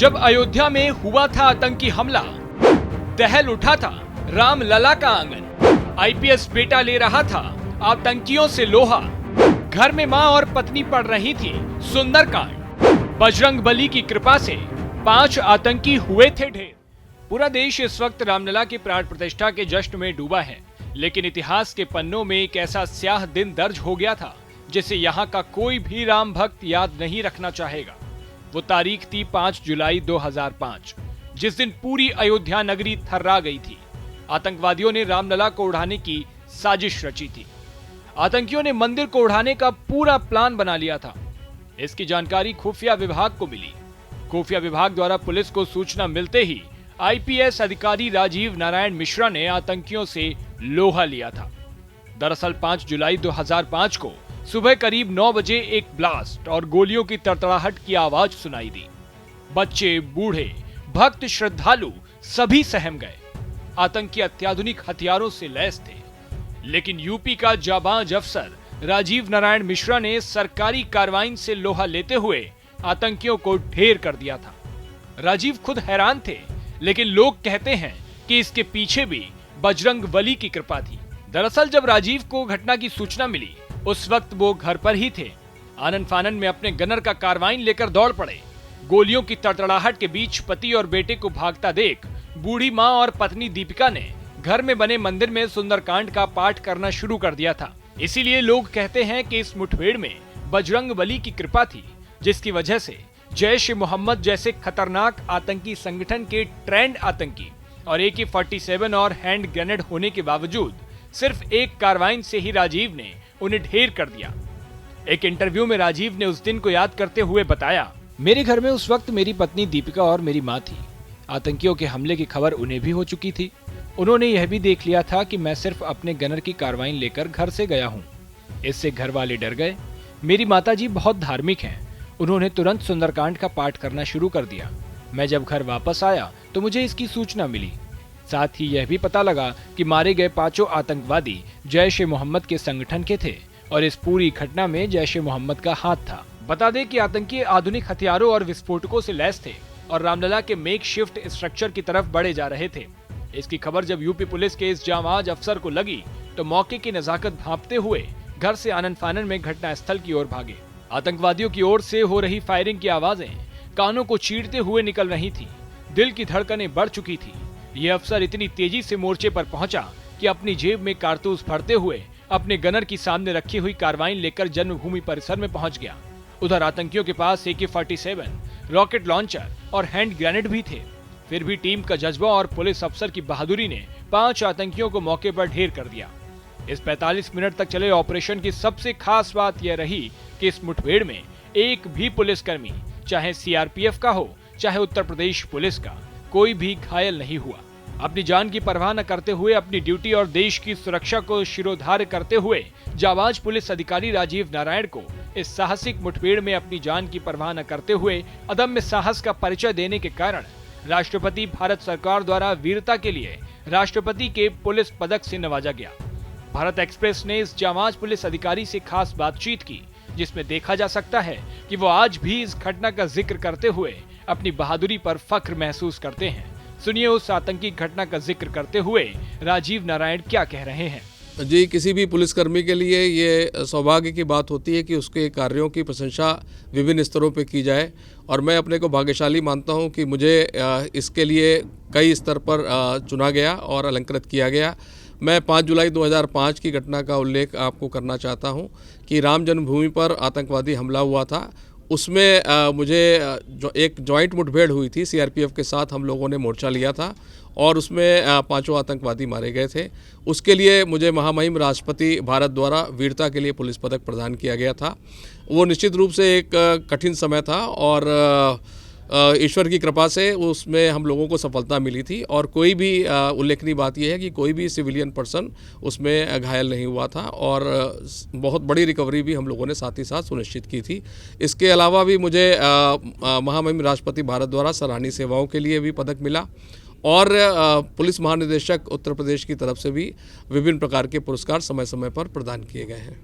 जब अयोध्या में हुआ था आतंकी हमला, दहल उठा था रामलला का आंगन। आईपीएस बेटा ले रहा था आतंकियों से लोहा। घर में मां और पत्नी पढ़ रही थी सुंदरकांड। बजरंगबली की कृपा से 5 आतंकी हुए थे ढेर। पूरा देश इस वक्त रामलला की प्राण प्रतिष्ठा के जश्न में डूबा है, लेकिन इतिहास के पन्नों में एक ऐसा स्याह दिन दर्ज हो गया था जिसे यहाँ का कोई भी राम भक्त याद नहीं रखना चाहेगा। वो तारीख थी 5 जुलाई 2005, जिस दिन पूरी अयोध्या नगरी थर्रा गई थी। आतंकवादियों ने रामलला को उड़ाने की साजिश रची थी। आतंकियों ने मंदिर को उड़ाने का पूरा प्लान बना लिया था। इसकी जानकारी खुफिया विभाग को मिली। खुफिया विभाग द्वारा पुलिस को सूचना मिलते ही आईपीएस अधिकारी राजीव नारायण मिश्रा ने आतंकियों से लोहा लिया था। दरअसल 5 जुलाई 2005 को सुबह करीब 9 बजे एक ब्लास्ट और गोलियों की तड़तड़ाहट की आवाज सुनाई दी। बच्चे, बूढ़े, भक्त, श्रद्धालु सभी सहम गए। आतंकी अत्याधुनिक हथियारों से लैस थे, लेकिन यूपी का जाबाज अफसर राजीव नारायण मिश्रा ने सरकारी कार्रवाई से लोहा लेते हुए आतंकियों को ढेर कर दिया था। राजीव खुद हैरान थे, लेकिन लोग कहते हैं कि इसके पीछे भी बजरंगबली की कृपा थी। दरअसल जब राजीव को घटना की सूचना मिली, उस वक्त वो घर पर ही थे। आनन फानन में अपने गनर का कारवाइन लेकर दौड़ पड़े। गोलियों की तड़तड़ाहट के बीच पति और बेटे को भागता देख बूढ़ी मां और पत्नी दीपिका ने घर में बने मंदिर में सुंदरकांड का पाठ करना शुरू कर दिया था। इसीलिए लोग कहते हैं कि इस मुठभेड़ में बजरंगबली की कृपा थी, जिसकी वजह से जैश-ए-मोहम्मद जैसे खतरनाक आतंकी संगठन के ट्रेंड आतंकी और AK-47 और हैंड ग्रेनेड होने के बावजूद सिर्फ एक कार्रवाई से ही राजीव ने उन्हें ढेर कर दिया। एक इंटरव्यू में राजीव ने उस दिन को याद करते हुए बताया, मेरे घर में उस वक्त मेरी पत्नी दीपिका और मेरी माँ थी। आतंकियों के हमले की खबर उन्हें भी हो चुकी थी। उन्होंने यह भी देख लिया था कि मैं सिर्फ अपने गनर की कार्रवाई लेकर घर से गया हूँ। इससे घर वाले डर गए। मेरी माताजी बहुत धार्मिक हैं। उन्होंने तुरंत सुंदरकांड का पाठ करना शुरू कर दिया। मैं जब घर वापस आया तो मुझे इसकी सूचना मिली। साथ ही यह भी पता लगा कि मारे गए 5 आतंकवादी जैश-ए-मोहम्मद के संगठन के थे और इस पूरी घटना में जैश-ए-मोहम्मद का हाथ था। बता दें कि आतंकी आधुनिक हथियारों और विस्फोटकों से लैस थे और रामलला के मेकशिफ्ट स्ट्रक्चर की तरफ बढ़े जा रहे थे। इसकी खबर जब यूपी पुलिस के इस जांबाज अफसर को लगी तो मौके की नजाकत भांपते हुए घर से आनन फानन में घटना स्थल की ओर भागे। आतंकवादियों की ओर से हो रही फायरिंग की आवाजें कानों को चीरते हुए निकल रही थी। दिल की धड़कनें बढ़ चुकी थी। यह अफसर इतनी तेजी से मोर्चे पर पहुंचा कि अपनी जेब में कारतूस भरते हुए अपने गनर की सामने रखी हुई कार्रवाई लेकर जन्मभूमि परिसर में पहुंच गया। उधर आतंकियों के पास AK-47, रॉकेट लॉन्चर और हैंड ग्रेनेड भी थे। फिर भी टीम का जज्बा और पुलिस अफसर की बहादुरी ने 5 आतंकियों को मौके पर ढेर कर दिया। इस 45 मिनट तक चले ऑपरेशन की सबसे खास बात यह रही कि इस मुठभेड़ में एक भी पुलिसकर्मी, चाहे CRPF का हो चाहे उत्तर प्रदेश पुलिस का, कोई भी घायल नहीं हुआ। अपनी जान की परवाह न करते हुए अपनी ड्यूटी और देश की सुरक्षा को शिरोधार्य करते हुए जाबाज पुलिस अधिकारी राजीव नारायण को इस साहसिक मुठभेड़ में अपनी जान की परवाह न करते हुए अदम्य साहस का परिचय देने के कारण राष्ट्रपति भारत सरकार द्वारा वीरता के लिए राष्ट्रपति के पुलिस पदक से नवाजा गया। भारत एक्सप्रेस ने इस जाबाज पुलिस अधिकारी से खास बातचीत की, जिसमें देखा जा सकता है कि वो आज भी इस घटना का जिक्र करते हुए अपनी बहादुरी पर फख्र महसूस करते हैं। सुनिए उस आतंकी घटना का जिक्र करते हुए राजीव नारायण क्या कह रहे हैं। जी, किसी भी पुलिसकर्मी के लिए ये सौभाग्य की बात होती है कि उसके कार्यों की प्रशंसा विभिन्न स्तरों पर की जाए, और मैं अपने को भाग्यशाली मानता हूं कि मुझे इसके लिए कई स्तर पर चुना गया और अलंकृत किया गया। मैं 5 जुलाई 2005 की घटना का उल्लेख आपको करना चाहता हूं कि राम जन्मभूमि पर आतंकवादी हमला हुआ था। उसमें मुझे जो एक जॉइंट मुठभेड़ हुई थी CRPF के साथ, हम लोगों ने मोर्चा लिया था और उसमें 5 आतंकवादी मारे गए थे। उसके लिए मुझे महामहिम राष्ट्रपति भारत द्वारा वीरता के लिए पुलिस पदक प्रदान किया गया था। वो निश्चित रूप से एक कठिन समय था और ईश्वर की कृपा से उसमें हम लोगों को सफलता मिली थी, और कोई भी उल्लेखनीय बात यह है कि कोई भी सिविलियन पर्सन उसमें घायल नहीं हुआ था और बहुत बड़ी रिकवरी भी हम लोगों ने साथ ही साथ सुनिश्चित की थी। इसके अलावा भी मुझे महामहिम राष्ट्रपति भारत द्वारा सराहनीय सेवाओं के लिए भी पदक मिला और पुलिस महानिदेशक उत्तर प्रदेश की तरफ से भी विभिन्न प्रकार के पुरस्कार समय समय पर प्रदान किए गए हैं।